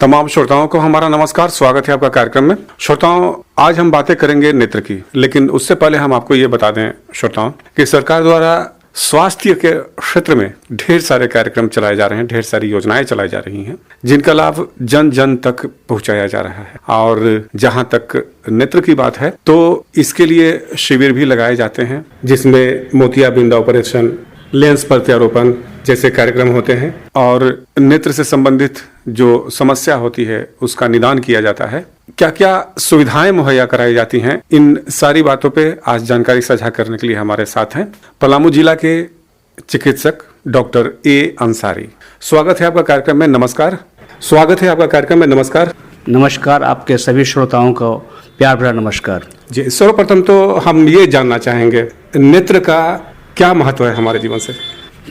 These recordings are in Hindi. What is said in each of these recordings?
तमाम श्रोताओं को हमारा नमस्कार, स्वागत है आपका कार्यक्रम में। श्रोताओं, आज हम बातें करेंगे नेत्र की, लेकिन उससे पहले हम आपको ये बता दें श्रोताओं कि सरकार द्वारा स्वास्थ्य के क्षेत्र में ढेर सारे कार्यक्रम चलाए जा रहे हैं, ढेर सारी योजनाएं चलाई जा रही हैं, जिनका लाभ जन जन तक पहुंचाया जा रहा है। और जहां तक नेत्र की बात है तो इसके लिए शिविर भी लगाए जाते हैं, जिसमें मोतियाबिंद ऑपरेशन, लेंस प्रत्यारोपण जैसे कार्यक्रम होते हैं और नेत्र से संबंधित जो समस्या होती है उसका निदान किया जाता है। क्या क्या सुविधाएं मुहैया कराई जाती हैं, इन सारी बातों पे आज जानकारी साझा करने के लिए हमारे साथ हैं पलामू जिला के चिकित्सक डॉक्टर ए अंसारी। स्वागत है आपका कार्यक्रम में, नमस्कार। स्वागत है आपका कार्यक्रम में, नमस्कार। नमस्कार, आपके सभी श्रोताओं को प्यार भरा नमस्कार जी। सर्वप्रथम तो हम ये जानना चाहेंगे, नेत्र का क्या महत्व है हमारे जीवन से?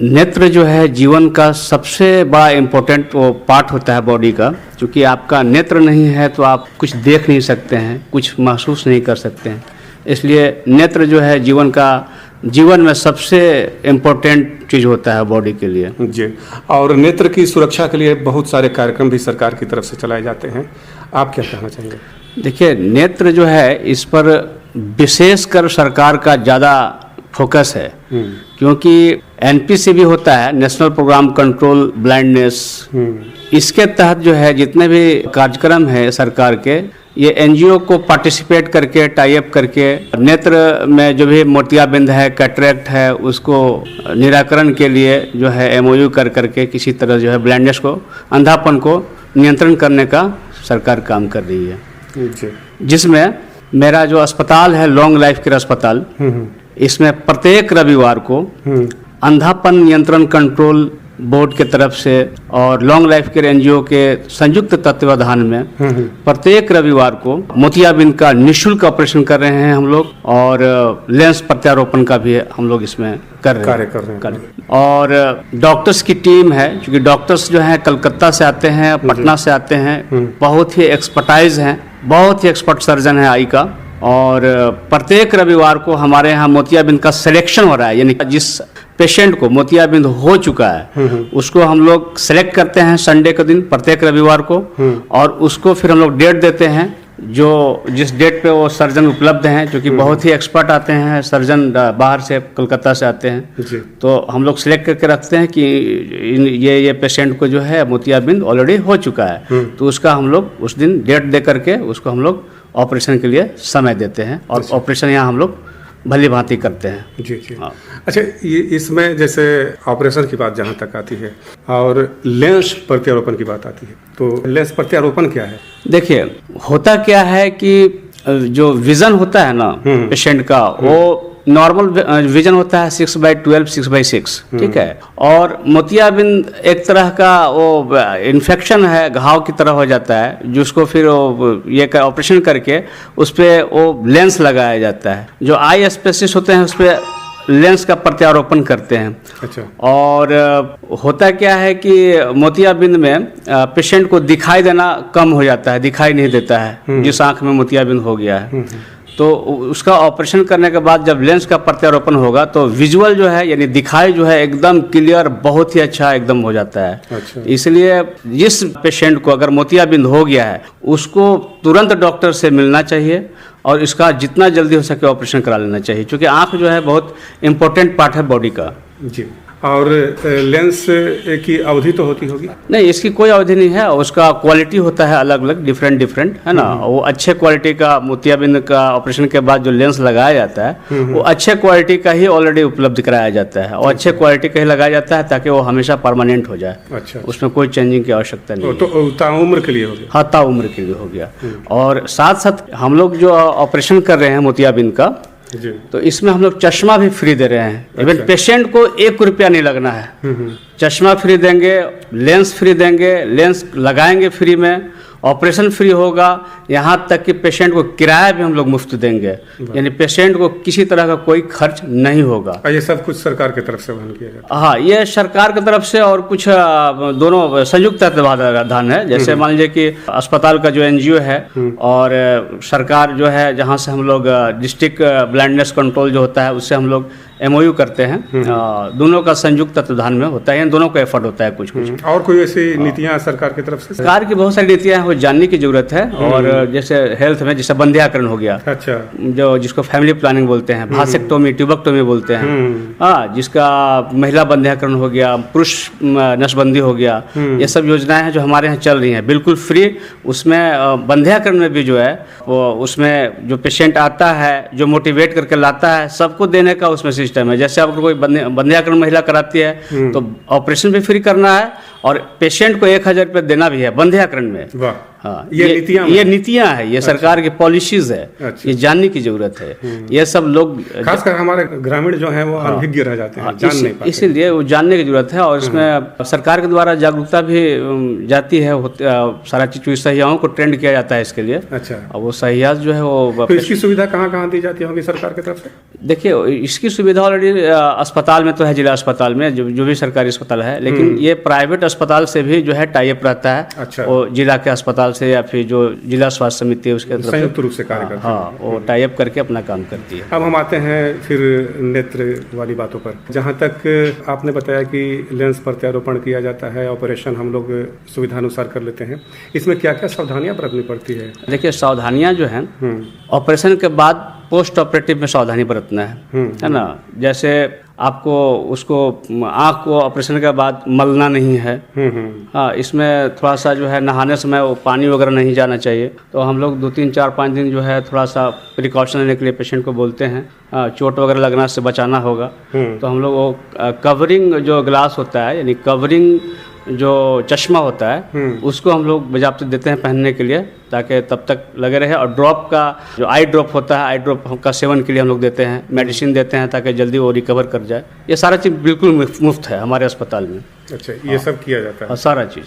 नेत्र जो है जीवन का सबसे बड़ा इम्पोर्टेंट वो पार्ट होता है बॉडी का। क्योंकि आपका नेत्र नहीं है तो आप कुछ देख नहीं सकते हैं, कुछ महसूस नहीं कर सकते हैं। इसलिए नेत्र जो है जीवन में सबसे इम्पोर्टेंट चीज़ होता है बॉडी के लिए जी। और नेत्र की सुरक्षा के लिए बहुत सारे कार्यक्रम भी सरकार की तरफ से चलाए जाते हैं, आप क्या कहना चाहेंगे? देखिए, नेत्र जो है इस पर विशेषकर सरकार का ज़्यादा फोकस है, क्योंकि एनपीसी भी होता है, नेशनल प्रोग्राम कंट्रोल ब्लाइंडनेस। इसके तहत जो है जितने भी कार्यक्रम है सरकार के, ये एनजीओ को पार्टिसिपेट करके, टाई अप करके नेत्र में जो भी मोतियाबिंद है, कैटरेक्ट है, उसको निराकरण के लिए जो है एमओयू कर करके किसी तरह जो है ब्लाइंडनेस को, अंधापन को नियंत्रण करने का सरकार काम कर रही है। जिसमें मेरा जो अस्पताल है लॉन्ग लाइफ केयर अस्पताल, इसमें प्रत्येक रविवार को अंधापन नियंत्रण कंट्रोल बोर्ड के तरफ से और लॉन्ग लाइफ केयर एनजीओ के संयुक्त तत्वाधान में प्रत्येक रविवार को मोतियाबिंद का निःशुल्क ऑपरेशन कर रहे हैं हम लोग, और लेंस प्रत्यारोपण का भी हम लोग इसमें कर रहे हैं। और डॉक्टर्स की टीम है, क्योंकि डॉक्टर्स जो हैं कलकत्ता से आते हैं, पटना से आते हैं, बहुत ही एक्सपर्टाइज हैं, बहुत ही एक्सपर्ट सर्जन है आई का। और प्रत्येक रविवार को हमारे यहाँ मोतियाबिंद का सिलेक्शन हो रहा है, यानी जिस पेशेंट को मोतियाबिंद हो चुका है उसको हम लोग सेलेक्ट करते हैं संडे के दिन प्रत्येक रविवार को, और उसको फिर हम लोग डेट देते हैं, जो जिस डेट पे वो सर्जन उपलब्ध हैं, क्योंकि बहुत ही एक्सपर्ट आते हैं सर्जन, बाहर से कलकत्ता से आते हैं। तो हम लोग सिलेक्ट करके रखते हैं कि ये पेशेंट को जो है मोतियाबिंद ऑलरेडी हो चुका है, तो उसका हम लोग उस दिन डेट दे करके उसको हम लोग ऑपरेशन के लिए समय देते हैं, और ऑपरेशन यहाँ हम लोग भली भांति करते हैं। जी। अच्छा, ये इसमें जैसे ऑपरेशन की बात जहाँ तक आती है और लेंस प्रत्यारोपण की बात आती है, तो लेंस प्रत्यारोपण क्या है? देखिए, होता क्या है कि जो विजन होता है ना पेशेंट का, वो नॉर्मल विजन होता है 6/12, 6/6, ठीक है। और मोतियाबिंद एक तरह का वो इन्फेक्शन है, घाव की तरह हो जाता है, जिसको फिर ये ऑपरेशन करके उस पर वो लेंस लगाया जाता है। जो आई स्पेसिस्ट होते हैं उस पर लेंस का प्रत्यारोपण करते हैं। अच्छा। और होता क्या है कि मोतियाबिंद में पेशेंट को दिखाई देना कम हो जाता है, दिखाई नहीं देता है जिस आँख में मोतियाबिंद हो गया है। तो उसका ऑपरेशन करने के बाद जब लेंस का प्रत्यारोपण होगा तो विजुअल जो है, यानी दिखाई जो है एकदम क्लियर, बहुत ही अच्छा एकदम हो जाता है। अच्छा। इसलिए जिस पेशेंट को अगर मोतियाबिंद हो गया है उसको तुरंत डॉक्टर से मिलना चाहिए और इसका जितना जल्दी हो सके ऑपरेशन करा लेना चाहिए, क्योंकि आँख जो है बहुत इम्पोर्टेंट पार्ट है बॉडी का। जी। और लेंस की अवधि तो होती होगी? नहीं, इसकी कोई अवधि नहीं है, उसका क्वालिटी होता है अलग अलग, डिफरेंट है ना। वो अच्छे क्वालिटी का मोतियाबिंद का ऑपरेशन के बाद जो लेंस लगाया जाता है वो अच्छे क्वालिटी का ही ऑलरेडी उपलब्ध कराया जाता है, और अच्छे क्वालिटी का ही लगाया जाता है ताकि वो हमेशा परमानेंट हो जाए। अच्छा। उसमें कोई चेंजिंग की आवश्यकता नहीं। तो ताउम्र के लिए हो गया? हाँ, ताउम्र के लिए हो गया। और साथ साथ हम लोग जो ऑपरेशन कर रहे हैं मोतियाबिंद का, तो इसमें हम लोग चश्मा भी फ्री दे रहे हैं। इवन पेशेंट को 1 रुपया नहीं लगना है, चश्मा फ्री देंगे, लेंस फ्री देंगे, लेंस लगाएंगे फ्री में, ऑपरेशन फ्री होगा, यहाँ तक कि पेशेंट को किराया भी हम लोग मुफ्त देंगे, यानी पेशेंट को किसी तरह का कोई खर्च नहीं होगा। ये सब कुछ सरकार की तरफ से वहन किया जाता है? हाँ, ये सरकार की तरफ से और कुछ दोनों संयुक्त तत्वाधान है। जैसे मान लीजिए कि अस्पताल का जो एनजीओ है और सरकार जो है, जहाँ से हम लोग डिस्ट्रिक्ट ब्लाइंडनेस कंट्रोल जो होता है उससे हम लोग MOU करते हैं, दोनों का संयुक्त तत्वाधान में होता है, इन दोनों का एफर्ट होता है कुछ कुछ। और कोई ऐसी नीतियां सरकार की तरफ से? सरकार की बहुत सारी नीतियां हैं, वो जानने की जरूरत है। और जैसे हेल्थ में जैसे बंध्याकरण हो गया, अच्छा, जो जिसको फैमिली प्लानिंग बोलते हैं, भासेक्टोमी, ट्यूबेक्टोमी बोलते हैं, हाँ, जिसका महिला बंध्याकरण हो गया, पुरुष नसबंदी हो गया, ये सब योजनाएं हैं जो हमारे यहाँ चल रही हैं बिल्कुल फ्री। उसमें बंध्याकरण में भी जो है वो उसमें जो पेशेंट आता है, जो मोटिवेट करके लाता है, सबको देने का उसमें सिस्टम है। जैसे अगर कोई बंध्याकरण महिला कराती है तो ऑपरेशन भी फ्री करना है और पेशेंट को 1000 रुपये देना भी है बंध्याकरण में। वाह, हाँ, ये नीतियां हैं, ये सरकार की पॉलिसीज है। अच्छा। ये जानने की जरूरत है। ये सब लोग खासकर हमारे ग्रामीण जो हैं वो अनभिज्ञ रह जाते हैं, जान नहीं पाते। इसीलिए वो जानने की जरूरत है। और इसमें सरकार के द्वारा जागरूकता भी जाती है, सारा चीज सहियाओं को ट्रेंड किया जाता है इसके लिए। अच्छा, और वो सहिया जो है वो तो इसकी सुविधा कहाँ कहाँ दी जाती होगी सरकार की तरफ से? देखिए, इसकी सुविधा ऑलरेडी अस्पताल में तो है, जिला अस्पताल में जो भी सरकारी अस्पताल है, लेकिन ये प्राइवेट अस्पताल से भी जो है टाई अप रहता है। अच्छा, वो जिला के अस्पताल से या फिर जो जिला स्वास्थ्य समिति है उसके तरफ संयुक्त रूप से कार्य करते हैं। हाँ, वो टाई अप करके अपना काम करती है। अब हम आते हैं फिर नेत्र वाली बातों पर। जहाँ तक आपने बताया कि लेंस प्रत्यारोपण किया जाता है, ऑपरेशन हम लोग सुविधानुसार कर लेते हैं, इसमें क्या क्या सावधानियां बरतनी पड़ती है? देखिए, सावधानियां जो हैं ऑपरेशन के बाद पोस्ट ऑपरेटिव में सावधानी बरतना है ना। जैसे आपको उसको आँख को ऑपरेशन के बाद मलना नहीं है। हाँ, इसमें थोड़ा सा जो है नहाने समय वो पानी वगैरह नहीं जाना चाहिए। तो हम लोग 2, 3, 4, 5 दिन जो है थोड़ा सा प्रिकॉशन लेने के लिए पेशेंट को बोलते हैं। चोट वगैरह लगना से बचाना होगा। तो हम लोग वो कवरिंग जो ग्लास होता है, यानी कवरिंग जो चश्मा होता है, उसको हम लोग बाज़ाब्ते देते हैं पहनने के लिए, ताकि तब तक लगे रहे। और ड्रॉप का जो आई ड्रॉप होता है, आई ड्रॉप का सेवन के लिए हम लोग देते हैं, मेडिसिन देते हैं ताकि जल्दी वो रिकवर कर जाए। ये सारा चीज़ बिल्कुल मुफ्त है हमारे अस्पताल में। अच्छा, ये सब किया जाता है, सारा चीज़।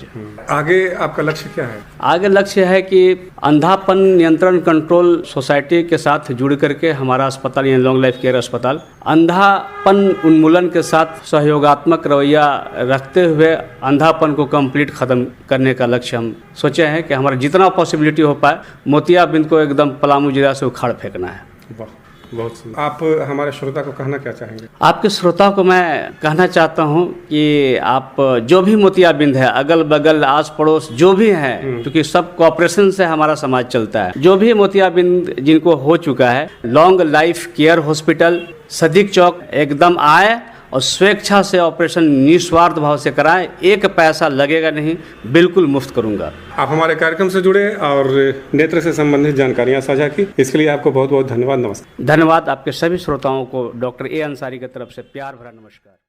आगे आपका लक्ष्य क्या है? आगे लक्ष्य है कि अंधापन नियंत्रण कंट्रोल सोसाइटी के साथ जुड़ करके हमारा अस्पताल, यानी लॉन्ग लाइफ केयर अस्पताल, अंधापन उन्मूलन के साथ सहयोगात्मक रवैया रखते हुए अंधापन को कंप्लीट खत्म करने का लक्ष्य हम सोचे हैं कि हमारा जितना पॉसिबिलिटी हो पाए मोतियाबिंद को एकदम पलामू जिला से उखाड़ फेंकना है। वाह, बहुत सुंदर। आप हमारे श्रोता को कहना क्या चाहेंगे? आपके श्रोता को मैं कहना चाहता हूं कि आप जो भी मोतियाबिंद है, अगल बगल आस पड़ोस जो भी हैं, क्योंकि सब कोऑपरेशन से हमारा समाज चलता है, जो भी मोतियाबिंद जिनको हो चुका है, long life care hospital Sadiq Chowk एकदम आए और स्वेच्छा से ऑपरेशन निस्वार्थ भाव से कराएं। 1 पैसा लगेगा नहीं, बिल्कुल मुफ्त करूंगा। आप हमारे कार्यक्रम से जुड़े और नेत्र से संबंधित जानकारियां साझा की, इसके लिए आपको बहुत बहुत धन्यवाद। नमस्कार। धन्यवाद। आपके सभी श्रोताओं को डॉक्टर ए अंसारी की तरफ से प्यार भरा नमस्कार।